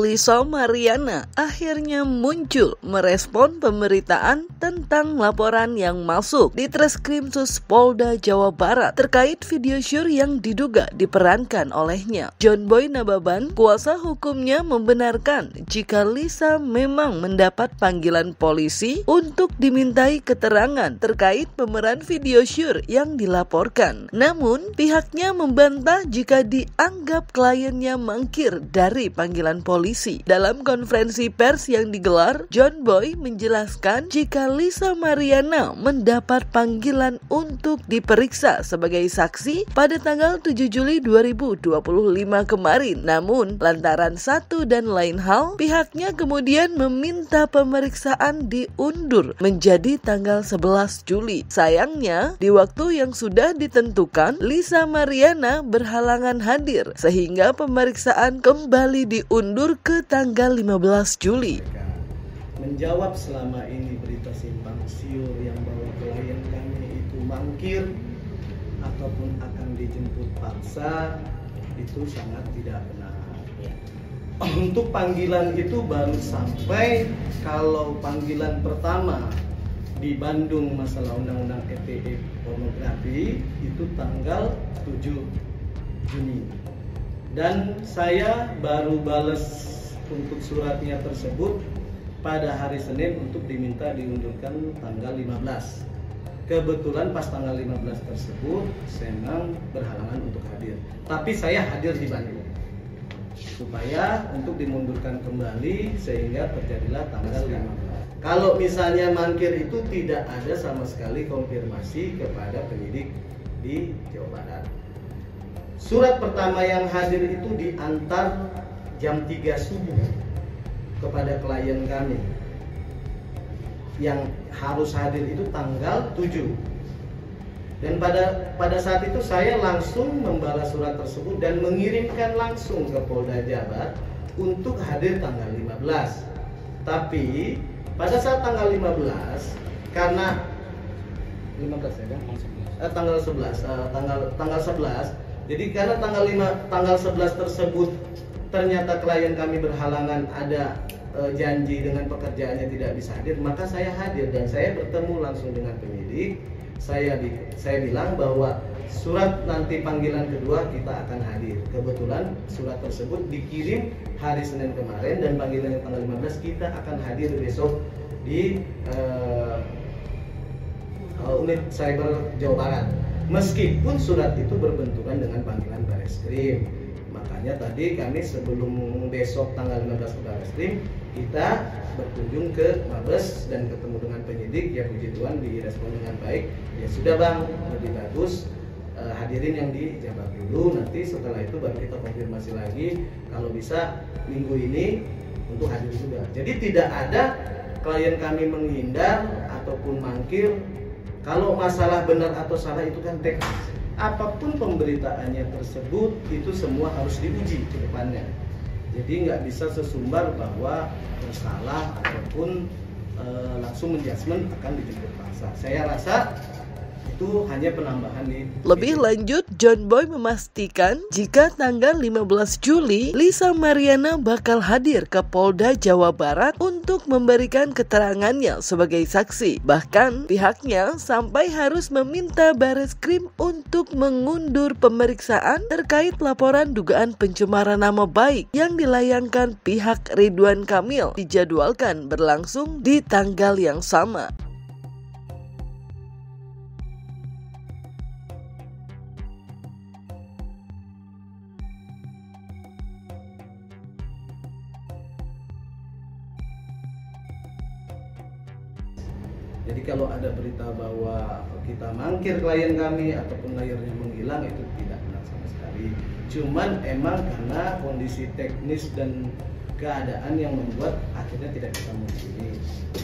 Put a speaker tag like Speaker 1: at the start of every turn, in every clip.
Speaker 1: Lisa Mariana akhirnya muncul merespon pemberitaan tentang laporan yang masuk di Treskrimsus Polda Jawa Barat terkait video syur yang diduga diperankan olehnya. John Boy Nababan, kuasa hukumnya, membenarkan jika Lisa memang mendapat panggilan polisi untuk dimintai keterangan terkait pemeran video syur yang dilaporkan. Namun, pihaknya membantah jika dianggap kliennya mangkir dari panggilan polisi. Dalam konferensi pers yang digelar, John Boy menjelaskan jika Lisa Mariana mendapat panggilan untuk diperiksa sebagai saksi pada tanggal 7 Juli 2025 kemarin. Namun, lantaran satu dan lain hal, pihaknya kemudian meminta pemeriksaan diundur menjadi tanggal 11 Juli. Sayangnya, di waktu yang sudah ditentukan, Lisa Mariana berhalangan hadir sehingga pemeriksaan kembali diundur ke tanggal 15 Juli.
Speaker 2: Menjawab selama ini berita simpang siur yang bahwa klien kami itu mangkir ataupun akan dijemput paksa, itu sangat tidak benar. Untuk panggilan itu baru sampai kalau panggilan pertama di Bandung masalah undang-undang ITE pornografi itu tanggal 7 Juni. Dan saya baru balas untuk suratnya tersebut pada hari Senin untuk diminta diundurkan tanggal 15. Kebetulan pas tanggal 15 tersebut saya memang berhalangan untuk hadir. Tapi saya hadir di Bandung supaya untuk dimundurkan kembali sehingga terjadilah tanggal 15. Kalau misalnya mangkir itu tidak ada sama sekali konfirmasi kepada penyidik di Jawa Barat. Surat pertama yang hadir itu diantar jam 3 subuh kepada klien kami. Yang harus hadir itu tanggal 7. Dan pada saat itu saya langsung membalas surat tersebut dan mengirimkan langsung ke Polda Jabar untuk hadir tanggal 15. Tapi pada saat tanggal 15 karena 15 ya kan? Tanggal 11. Jadi karena tanggal 11 tersebut ternyata klien kami berhalangan, ada janji dengan pekerjaannya tidak bisa hadir, maka saya hadir dan saya bertemu langsung dengan penyidik. Saya bilang bahwa surat nanti panggilan kedua kita akan hadir. Kebetulan surat tersebut dikirim hari Senin kemarin dan panggilannya tanggal 15, kita akan hadir besok di unit cyber Jawa Barat. Meskipun surat itu berbenturan dengan panggilan Bareskrim. Makanya tadi kami sebelum besok tanggal 15 ke Bareskrim, kita berkunjung ke Mabes dan ketemu dengan penyidik. Ya puji Tuhan direspon dengan baik. Ya sudah bang, lebih bagus hadirin yang di Jabar dulu. Nanti setelah itu baru kita konfirmasi lagi. Kalau bisa minggu ini untuk hadir juga. Jadi tidak ada klien kami menghindar ataupun mangkir. Kalau masalah benar atau salah itu kan teknis. Apapun pemberitaannya tersebut itu semua harus diuji ke depannya. Jadi nggak bisa sesumbar bahwa bersalah ataupun langsung menjudgment akan dijemput paksa. Saya rasa itu hanya penambahan di
Speaker 1: Lebih lanjut, John Boy memastikan jika tanggal 15 Juli Lisa Mariana bakal hadir ke Polda Jawa Barat untuk memberikan keterangannya sebagai saksi. Bahkan pihaknya sampai harus meminta Bareskrim untuk mengundur pemeriksaan terkait laporan dugaan pencemaran nama baik yang dilayangkan pihak Ridwan Kamil, dijadwalkan berlangsung di tanggal yang sama.
Speaker 2: Jadi kalau ada berita bahwa kita mangkir klien kami ataupun layarnya menghilang, itu tidak benar sama sekali. Cuman emang karena kondisi teknis dan keadaan yang membuat akhirnya tidak bisa menghubungi.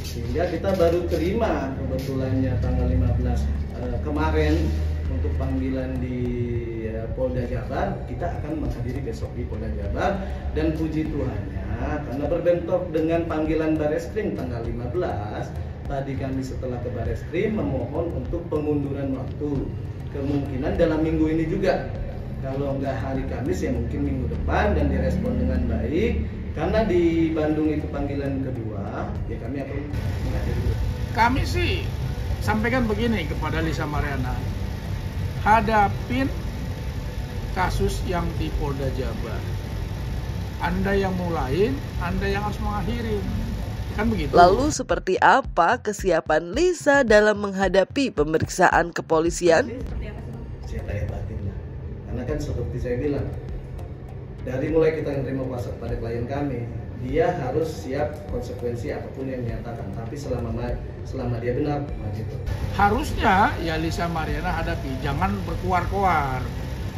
Speaker 2: Sehingga kita baru terima kebetulannya tanggal 15 kemarin untuk panggilan di Polda Jabar. Kita akan menghadiri besok di Polda Jabar dan puji Tuhannya karena berbentrok dengan panggilan Bareskrim tanggal 15. Tadi kami setelah ke Bareskrim memohon untuk pengunduran waktu. Kemungkinan dalam minggu ini juga. Kalau nggak hari Kamis ya mungkin minggu depan, dan direspon dengan baik. Karena di Bandung itu panggilan kedua, ya kami akan menghadiri.
Speaker 3: Kami sih sampaikan begini kepada Lisa Mariana, hadapin kasus yang di Polda Jabar. Anda yang mulain, Anda yang harus mengakhiri. Kan begitu.
Speaker 1: Lalu seperti apa kesiapan Lisa dalam menghadapi pemeriksaan kepolisian?
Speaker 2: Siapa yang batinnya? Karena kan seperti saya bilang, dari mulai kita menerima kuasa kepada klien kami, dia harus siap konsekuensi apapun yang dinyatakan. Tapi selama dia benar, gitu.
Speaker 3: Harusnya ya Lisa Mariana hadapi, jangan berkuar-kuar.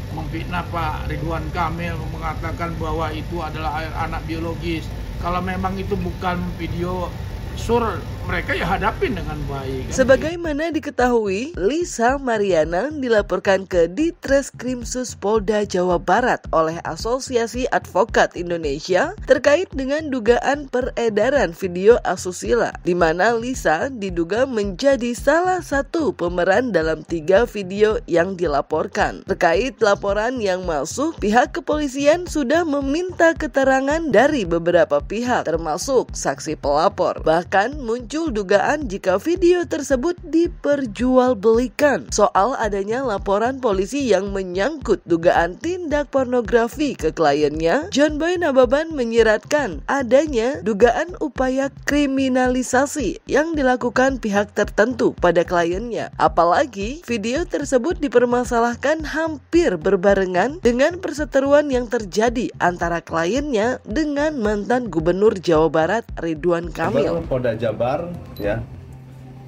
Speaker 3: Memfitnah Pak Ridwan Kamil, mengatakan bahwa itu adalah anak biologis. Kalau memang itu bukan video sur, mereka ya hadapin dengan baik.
Speaker 1: Sebagaimana diketahui, Lisa Mariana dilaporkan ke Ditreskrimsus Polda Jawa Barat oleh Asosiasi Advokat Indonesia terkait dengan dugaan peredaran video asusila, di mana Lisa diduga menjadi salah satu pemeran dalam 3 video yang dilaporkan. Terkait laporan yang masuk, pihak kepolisian sudah meminta keterangan dari beberapa pihak, termasuk saksi pelapor. Bahkan muncul dugaan jika video tersebut diperjualbelikan. Soal adanya laporan polisi yang menyangkut dugaan tindak pornografi ke kliennya, John Boy Nababan menyiratkan adanya dugaan upaya kriminalisasi yang dilakukan pihak tertentu pada kliennya. Apalagi video tersebut dipermasalahkan hampir berbarengan dengan perseteruan yang terjadi antara kliennya dengan mantan Gubernur Jawa Barat Ridwan Kamil.
Speaker 4: Polda Jabar, ya,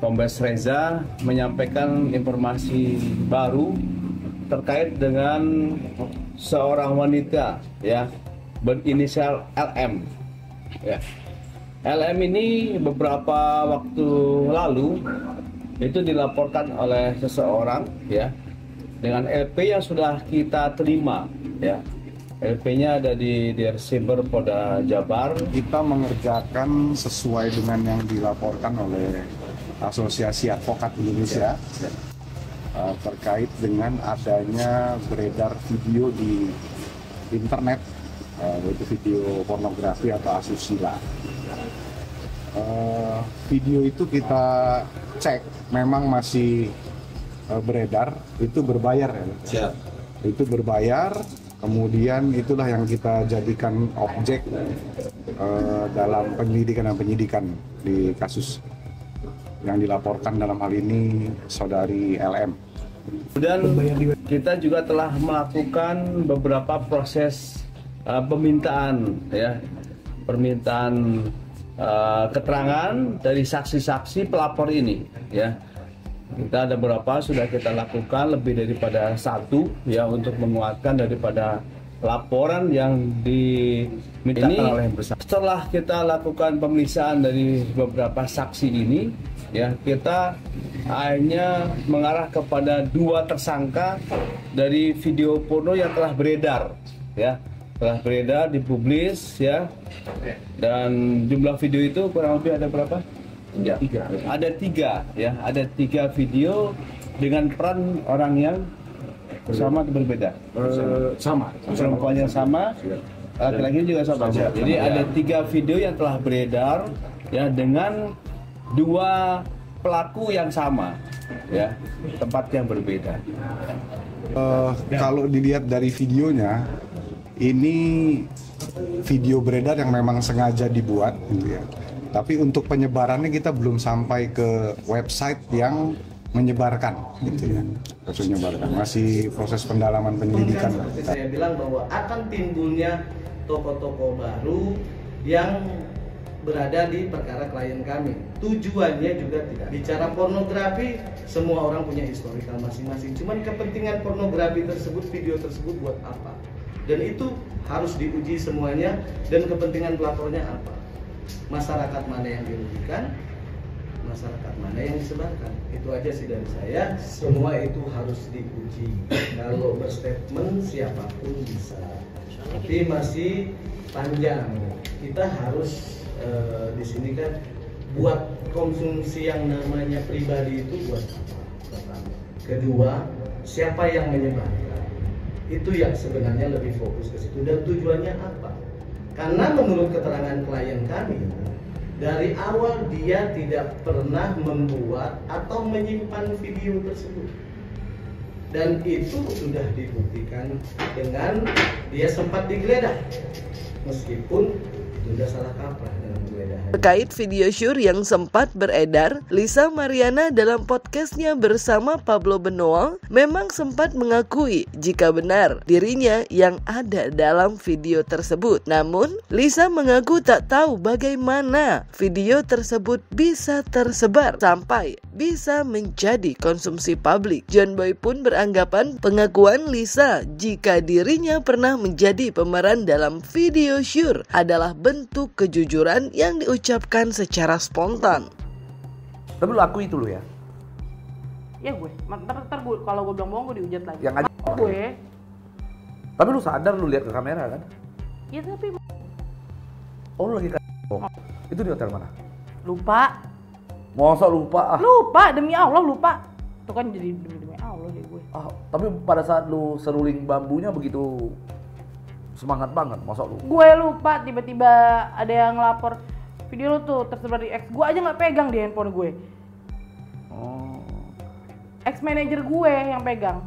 Speaker 4: Kombes Reza menyampaikan informasi baru terkait dengan seorang wanita, ya, berinisial LM. Ya. LM ini beberapa waktu lalu itu dilaporkan oleh seseorang, ya, dengan LP yang sudah kita terima, ya. LP-nya ada di Dirsiber Polda Jabar.
Speaker 5: Kita mengerjakan sesuai dengan yang dilaporkan oleh Asosiasi Advokat Indonesia terkait dengan adanya beredar video di internet, yaitu video pornografi atau asusila. Video itu kita cek memang masih beredar, itu berbayar, ya. Itu berbayar. Kemudian itulah yang kita jadikan objek dalam penyidikan di kasus yang dilaporkan dalam hal ini saudari LM.
Speaker 4: Dan kita juga telah melakukan beberapa proses permintaan, ya, permintaan keterangan dari saksi-saksi pelapor ini, ya. Kita ada beberapa sudah kita lakukan, lebih daripada 1, ya, untuk menguatkan daripada laporan yang dimintakan oleh yang bersangkutan. Setelah kita lakukan pemeriksaan dari beberapa saksi ini, ya, kita akhirnya mengarah kepada 2 tersangka dari video porno yang telah beredar, ya, telah beredar, dipublis, ya, dan jumlah video itu kurang lebih ada berapa? Ya, ada 3, ya, ada 3 video dengan peran orang yang sama atau berbeda? Sama, perempuannya sama, laki-laki juga sama. Jadi ada 3 video yang telah beredar, ya, dengan 2 pelaku yang sama, ya, tempat yang berbeda.
Speaker 5: Kalau dilihat dari videonya, ini video beredar yang memang sengaja dibuat, gitu ya. Tapi untuk penyebarannya kita belum sampai ke website yang menyebarkan, gitu ya. Menyebarkan, masih proses pendalaman penyelidikan.
Speaker 2: Seperti saya bilang bahwa akan timbulnya toko-toko baru yang berada di perkara klien kami. Tujuannya juga tidak bicara pornografi, semua orang punya historical masing-masing. Cuman kepentingan pornografi tersebut, video tersebut buat apa? Dan itu harus diuji semuanya, dan kepentingan pelapornya apa? Masyarakat mana yang dirugikan, masyarakat mana yang disebarkan. Itu aja sih dari saya. Semua itu harus diuji. Kalau berstatement siapapun bisa, tapi masih panjang. Kita harus di sini kan buat konsumsi yang namanya pribadi itu buat apa? Pertama. Kedua, siapa yang menyebarkan? Itu yang sebenarnya lebih fokus ke situ, dan tujuannya apa? Karena menurut keterangan klien kami, dari awal dia tidak pernah membuat atau menyimpan video tersebut. Dan itu sudah dibuktikan dengan dia sempat digeledah. Meskipun sudah salah kaprah dalam penggeledahan.
Speaker 1: Terkait video syur yang sempat beredar, Lisa Mariana dalam podcastnya bersama Pablo Benoal memang sempat mengakui jika benar dirinya yang ada dalam video tersebut. Namun, Lisa mengaku tak tahu bagaimana video tersebut bisa tersebar sampai bisa menjadi konsumsi publik. John Boy pun beranggapan pengakuan Lisa jika dirinya pernah menjadi pemeran dalam video syur adalah bentuk kejujuran yang diucapkan secara spontan.
Speaker 6: Tapi lu akui itu lu ya?
Speaker 7: Ya gue, ntar gue kalau gue bilang bohong gue dihujat lagi.
Speaker 6: Yang aja
Speaker 7: gue.
Speaker 6: Tapi lu sadar lu lihat ke kamera kan?
Speaker 7: Ya tapi
Speaker 6: Oh lu lagi bohong. Itu di hotel mana?
Speaker 7: lupa.
Speaker 6: Masa lupa ah?
Speaker 7: Lupa, demi Allah lupa. Itu kan jadi demi Allah deh gue.
Speaker 6: Ah, tapi pada saat lu seruling bambunya begitu semangat banget, masa lu?
Speaker 7: Gue lupa, tiba-tiba ada yang ngelapor video lu tuh tersebar di X. Gue aja nggak pegang di handphone gue.
Speaker 6: Oh.
Speaker 7: Ex manajer gue yang pegang.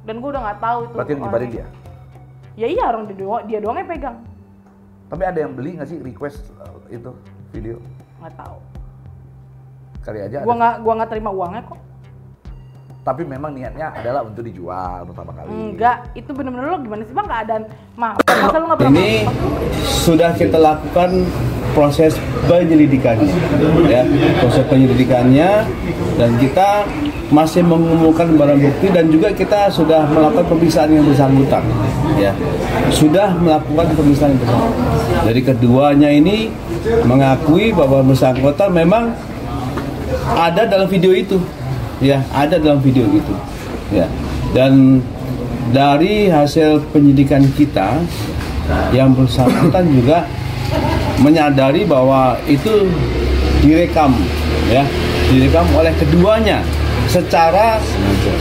Speaker 7: Dan gue udah nggak tahu itu.
Speaker 6: Berarti yang nyebarin dia?
Speaker 7: Ya iya, orang dia doang yang pegang.
Speaker 6: Tapi ada yang beli nggak sih request itu video?
Speaker 7: Nggak tahu.
Speaker 6: Kali aja.
Speaker 7: Gua nggak terima uangnya kok.
Speaker 6: Tapi memang niatnya adalah untuk dijual pertama kali.
Speaker 7: Enggak, itu bener-bener lo gimana sih bang keadaan masa lu nggak pernah
Speaker 4: Ini sudah kita lakukan proses penyelidikannya, ya, proses penyelidikannya, dan kita masih mengumpulkan barang bukti dan juga kita sudah melakukan pemeriksaan yang bersangkutan, ya, sudah melakukan pemeriksaan yang bersangkutan. Jadi keduanya ini mengakui bahwa bersangkutan memang ada dalam video itu. Ya, ada dalam video itu. Ya. Dan dari hasil penyidikan kita yang bersangkutan juga menyadari bahwa itu direkam, ya, direkam oleh keduanya secara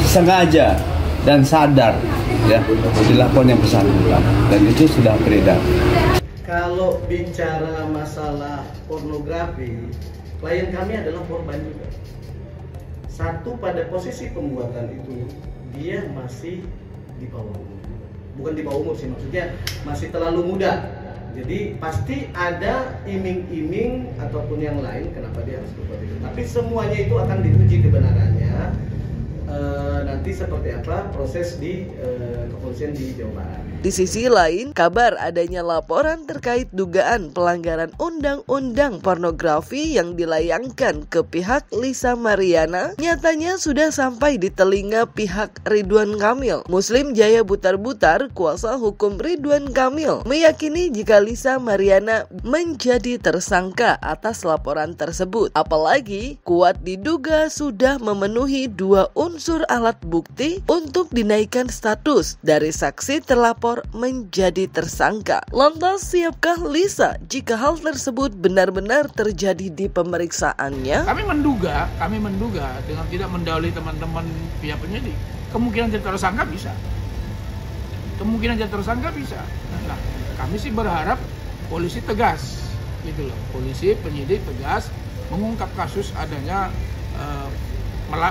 Speaker 4: sengaja dan sadar, ya, dilakukan yang bersangkutan, dan itu sudah beredar.
Speaker 2: Kalau bicara masalah pornografi, klien kami adalah korban juga. Satu, pada posisi pembuatan itu dia masih di bawah umur, bukan di bawah umur sih, maksudnya masih terlalu muda. Jadi pasti ada iming-iming ataupun yang lain kenapa dia harus berbuat itu. Tapi semuanya itu akan diuji kebenarannya nanti seperti apa proses di kepolisian di Jawa Barat.
Speaker 1: Di sisi lain, kabar adanya laporan terkait dugaan pelanggaran undang-undang pornografi yang dilayangkan ke pihak Lisa Mariana nyatanya sudah sampai di telinga pihak Ridwan Kamil. Muslim Jaya Butar-Butar, kuasa hukum Ridwan Kamil, meyakini jika Lisa Mariana menjadi tersangka atas laporan tersebut. Apalagi kuat diduga sudah memenuhi 2 unsur alat bukti untuk dinaikkan status dari saksi terlapor menjadi tersangka. Lantas siapkah Lisa jika hal tersebut benar-benar terjadi di pemeriksaannya?
Speaker 3: Kami menduga dengan tidak mendahului teman-teman pihak penyidik, kemungkinan jadi tersangka bisa. Nah, kami sih berharap polisi tegas, gitu loh. Polisi penyidik tegas mengungkap kasus adanya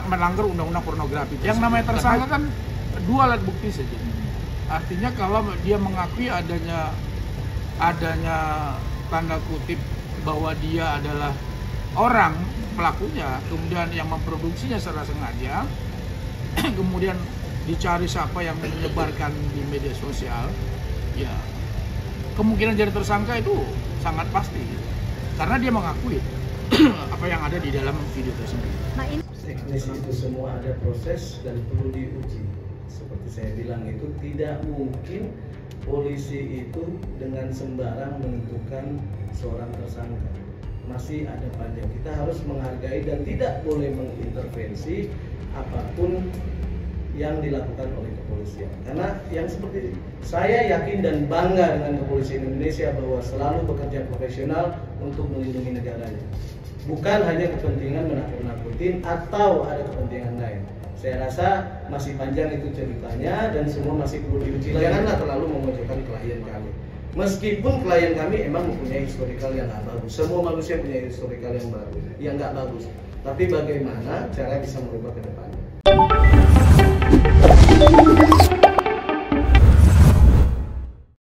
Speaker 3: melanggar undang-undang pornografi. Yang namanya tersangka kan 2 alat bukti saja. Artinya kalau dia mengakui adanya tanda kutip bahwa dia adalah orang pelakunya, kemudian yang memproduksinya secara sengaja, kemudian dicari siapa yang menyebarkan di media sosial, ya kemungkinan jadi tersangka itu sangat pasti, karena dia mengakui apa yang ada di dalam video tersebut.
Speaker 7: Nah ini
Speaker 2: teknis itu semua ada proses dan perlu diuji. Seperti saya bilang, itu tidak mungkin polisi itu dengan sembarang menentukan seorang tersangka. Masih ada panjang. Kita harus menghargai dan tidak boleh mengintervensi apapun yang dilakukan oleh kepolisian. Karena yang seperti saya yakin dan bangga dengan kepolisian Indonesia bahwa selalu bekerja profesional untuk melindungi negaranya. Bukan hanya kepentingan menakut-nakutin atau ada kepentingan lain. Saya rasa masih panjang itu ceritanya dan semua masih perlu diuji. Janganlah terlalu memojokkan klien kami. Meskipun klien kami emang mempunyai historical yang nggak bagus, semua manusia punya historical yang nggak bagus. Tapi bagaimana cara bisa merubah ke depannya?